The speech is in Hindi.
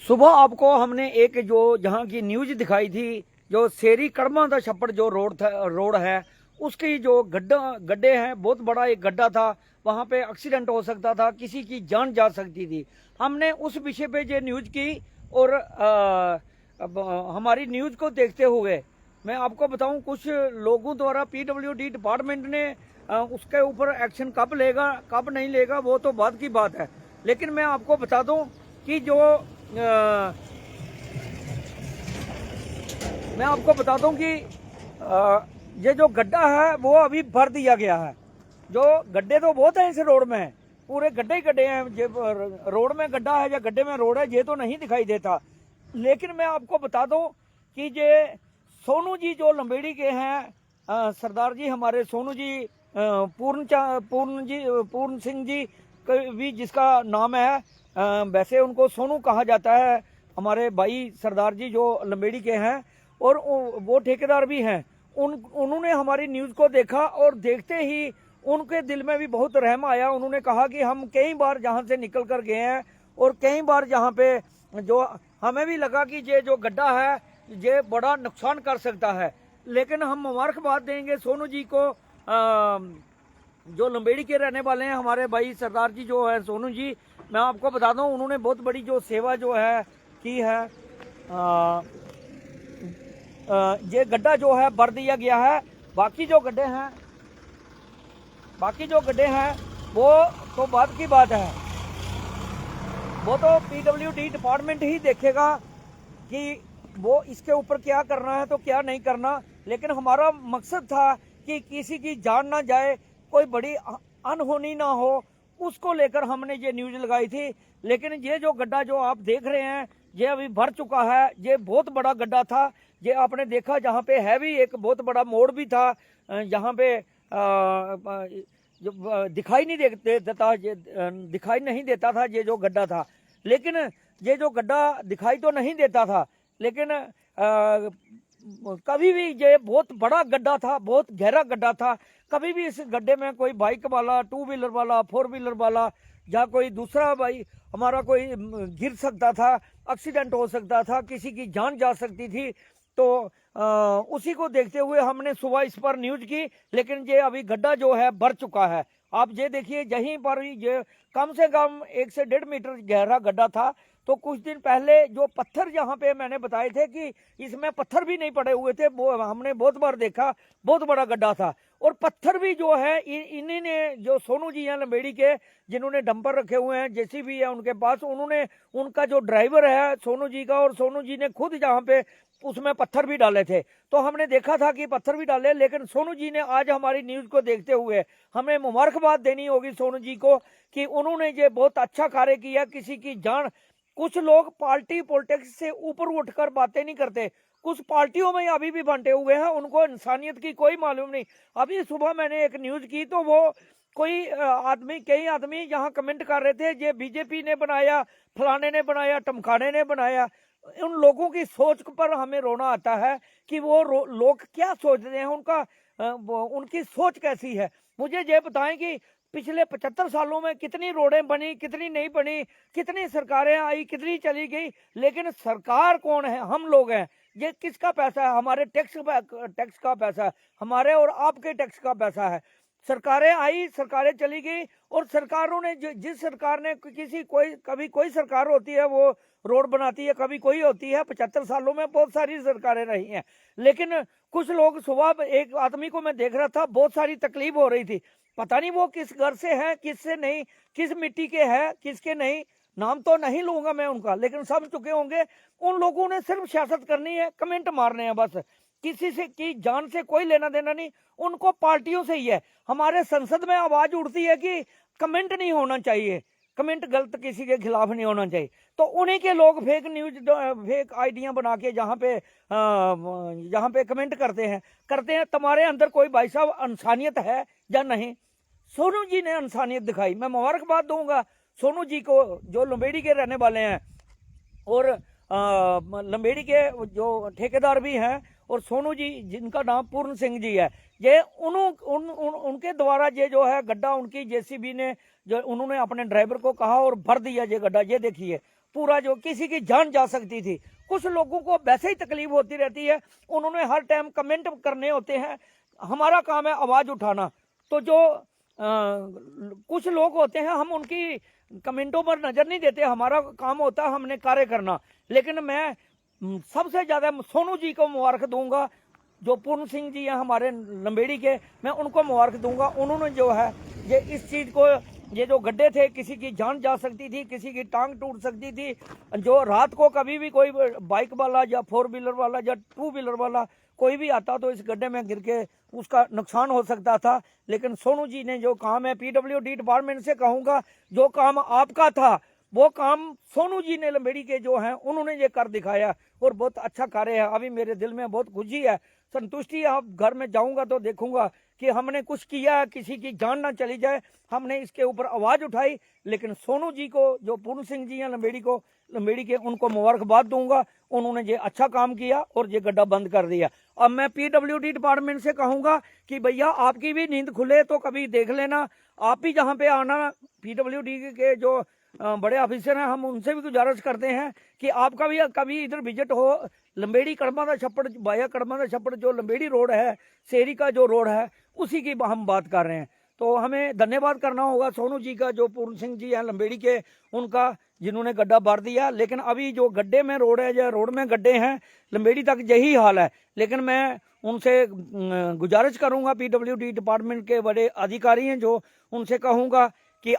सुबह आपको हमने एक जो जहाँ की न्यूज दिखाई थी, जो शेरी कड़मा दा छप्पड़ जो रोड है, उसकी जो गड्ढे हैं, बहुत बड़ा एक गड्ढा था। वहाँ पे एक्सीडेंट हो सकता था, किसी की जान जा सकती थी। हमने उस विषय पे जो न्यूज की और अब हमारी न्यूज को देखते हुए मैं आपको बताऊं, कुछ लोगों द्वारा पीडब्ल्यूडी डिपार्टमेंट ने उसके ऊपर एक्शन कब लेगा कब नहीं लेगा वो तो बाद की बात है। लेकिन मैं आपको बता दूं कि जो मैं आपको बता दूं कि ये जो गड्ढा है वो अभी भर दिया गया है। जो गड्ढे तो बहुत हैं इस रोड में, पूरे गड्ढे ही गड्ढे हैं। ये रोड में गड्ढा है या गड्ढे में रोड है ये तो नहीं दिखाई देता। लेकिन मैं आपको बता दूं कि ये सोनू जी जो लंबेड़ी के हैं, सरदार जी हमारे सोनू जी, पूर्ण सिंह जी भी जिसका नाम है, वैसे उनको सोनू कहा जाता है। हमारे भाई सरदार जी जो लंबेड़ी के हैं और वो ठेकेदार भी हैं। उन्होंने हमारी न्यूज़ को देखा और देखते ही उनके दिल में भी बहुत रहम आया। उन्होंने कहा कि हम कई बार जहाँ से निकल कर गए हैं और कई बार जहाँ पे जो हमें भी लगा कि ये जो गड्ढा है ये बड़ा नुकसान कर सकता है। लेकिन हम मुबारकबाद देंगे सोनू जी को, जो लंबेड़ी के रहने वाले हैं हमारे भाई सरदार जी जो है सोनू जी। मैं आपको बता दूं उन्होंने बहुत बड़ी जो सेवा जो है की है। ये गड्ढा जो है भर दिया गया है। बाकी जो गड्ढे हैं वो तो बाद की बात है, वो तो पीडब्ल्यूडी डिपार्टमेंट ही देखेगा कि वो इसके ऊपर क्या करना है तो क्या नहीं करना। लेकिन हमारा मकसद था कि किसी की जान ना जाए, कोई बड़ी अनहोनी ना हो, उसको लेकर हमने ये न्यूज लगाई थी। लेकिन ये जो गड्ढा जो आप देख रहे हैं ये अभी भर चुका है। ये बहुत बड़ा गड्ढा था। ये आपने देखा जहाँ पे है भी एक बहुत बड़ा मोड़ भी था, जहाँ पे दिखाई नहीं देता था ये जो गड्ढा था। लेकिन ये जो गड्ढा दिखाई तो नहीं देता था, लेकिन कभी भी ये बहुत बड़ा गड्ढा था, बहुत गहरा गड्ढा था। कभी भी इस गड्ढे में कोई बाइक वाला, टू व्हीलर वाला, फोर व्हीलर वाला या कोई दूसरा भाई हमारा कोई गिर सकता था, एक्सीडेंट हो सकता था, किसी की जान जा सकती थी। तो उसी को देखते हुए हमने सुबह इस पर न्यूज की। लेकिन ये अभी गड्ढा जो है भर चुका है। आप ये देखिए, यहीं पर ये कम से कम 1 से 1.5 मीटर गहरा गड्ढा था। तो कुछ दिन पहले जो पत्थर यहाँ पे मैंने बताए थे कि इसमें पत्थर भी नहीं पड़े हुए थे, वो हमने बहुत बार देखा। बहुत बड़ा गड्ढा था और पत्थर भी जो है इन्हीं ने, जो सोनू जी हैं लंबेड़ी के, जिन्होंने डंपर रखे हुए हैं, जेसीबी है उनके पास, उन्होंने, उनका जो ड्राइवर है सोनू जी का, और सोनू जी ने खुद जहाँ पे उसमें पत्थर भी डाले थे। तो हमने देखा था कि पत्थर भी डाले। लेकिन सोनू जी ने आज हमारी न्यूज को देखते हुए हमें मुबारकबाद देनी होगी सोनू जी को कि उन्होंने ये बहुत अच्छा कार्य किया। किसी की जान, कुछ लोग पार्टी पॉलिटिक्स से ऊपर उठकर बातें नहीं करते, कुछ पार्टियों में अभी भी बंटे हुए हैं, उनको इंसानियत की कोई मालूम नहीं। अभी सुबह मैंने एक न्यूज की तो वो कोई कई आदमी यहाँ कमेंट कर रहे थे ये बीजेपी ने बनाया, फलाने ने बनाया, टमकाने ने बनाया। उन लोगों की सोच पर हमें रोना आता है कि वो लोग क्या सोचते हैं, उनकी सोच कैसी है। मुझे ये बताएं कि पिछले 75 सालों में कितनी रोडें बनी, कितनी नहीं बनी, कितनी सरकारें आई, कितनी चली गई, लेकिन सरकार कौन है? हम लोग हैं। ये किसका पैसा है? हमारे टैक्स का पैसा है, हमारे और आपके टैक्स का पैसा है। सरकारें आई, सरकारें चली गई, और सरकारों ने जिस सरकार ने कभी कोई सरकार होती है वो रोड बनाती है, कभी कोई होती है। 75 सालों में बहुत सारी सरकारें रही हैं। लेकिन कुछ लोग, सुबह एक आदमी को मैं देख रहा था, बहुत सारी तकलीफ हो रही थी। पता नहीं वो किस घर से है, किससे नहीं, किस मिट्टी के है, किसके नहीं, नाम तो नहीं लूंगा मैं उनका, लेकिन सब चुके होंगे। उन लोगों ने सिर्फ सियासत करनी है, कमेंट मारने हैं बस। किसी से की जान से कोई लेना देना नहीं, उनको पार्टियों से ही है। हमारे संसद में आवाज उठती है कि कमेंट नहीं होना चाहिए, कमेंट गलत किसी के खिलाफ नहीं होना चाहिए। तो उन्हीं के लोग फेक न्यूज, फेक आइडिया बना के जहाँ पे कमेंट करते हैं। तुम्हारे अंदर कोई भाई साहब इंसानियत है या नहीं? सोनू जी ने इंसानियत दिखाई। मैं मुबारकबाद दूंगा सोनू जी को, जो लंबेड़ी के रहने वाले हैं और लंबेड़ी के जो ठेकेदार भी हैं, और सोनू जी जिनका नाम पूर्ण सिंह जी है। ये उनके द्वारा ये जो है गड्ढा, उनकी जेसीबी ने, जो उन्होंने अपने ड्राइवर को कहा और भर दिया ये गड्ढा। ये देखिए पूरा जो किसी की जान जा सकती थी। कुछ लोगों को वैसे ही तकलीफ होती रहती है, उन्होंने हर टाइम कमेंट करने होते हैं, हमारा काम है आवाज़ उठाना। तो जो कुछ लोग होते हैं हम उनकी कमेंटों पर नज़र नहीं देते, हमारा काम होता है हमने कार्य करना। लेकिन मैं सबसे ज़्यादा सोनू जी को मुबारक दूंगा, जो पूर्ण सिंह जी हैं हमारे लंबेड़ी के, मैं उनको मुबारक दूंगा। उन्होंने जो है ये इस चीज़ को, ये जो गड्ढे थे, किसी की जान जा सकती थी, किसी की टांग टूट सकती थी, जो रात को कभी भी कोई बाइक वाला या 4 व्हीलर वाला या 2 व्हीलर वाला कोई भी आता तो इस गड्ढे में गिर के उसका नुकसान हो सकता था। लेकिन सोनू जी ने जो काम है, पीडब्ल्यूडी डिपार्टमेंट से कहूँगा, जो काम आपका था वो काम सोनू जी ने लंबेड़ी के जो हैं उन्होंने ये कर दिखाया और बहुत अच्छा कार्य है। अभी मेरे दिल में बहुत खुशी है, संतुष्टि है। अब घर में जाऊंगा तो देखूंगा कि हमने कुछ किया है, किसी की जान ना चली जाए, हमने इसके ऊपर आवाज़ उठाई। लेकिन सोनू जी को, जो पूर्ण सिंह जी हैं लंबेड़ी के, उनको मुबारकबाद दूंगा, उन्होंने ये अच्छा काम किया और ये गड्ढा बंद कर दिया। अब मैं पीडब्ल्यूडी डिपार्टमेंट से कहूँगा कि भैया आपकी भी नींद खुले तो कभी देख लेना, आप भी जहाँ पे आना। पीडब्ल्यूडी के जो बड़े ऑफिसर हैं, हम उनसे भी गुजारिश करते हैं कि आपका भी कभी इधर विजिट हो। लंबेड़ी कड़मादा छप्पड़, बाया कड़मादा छप्पड़ जो लंबेड़ी रोड है, शेरी का जो रोड है, उसी की हम बात कर रहे हैं। तो हमें धन्यवाद करना होगा सोनू जी का, जो पूर्ण सिंह जी हैं लंबेड़ी के, उनका, जिन्होंने गड्ढा भर दिया। लेकिन अभी जो गड्ढे में रोड है, या रोड में गड्ढे हैं लंबेड़ी तक, यही हाल है। लेकिन मैं उनसे गुजारिश करूंगा, पीडब्ल्यूडी डिपार्टमेंट के बड़े अधिकारी हैं जो, उनसे कहूँगा कि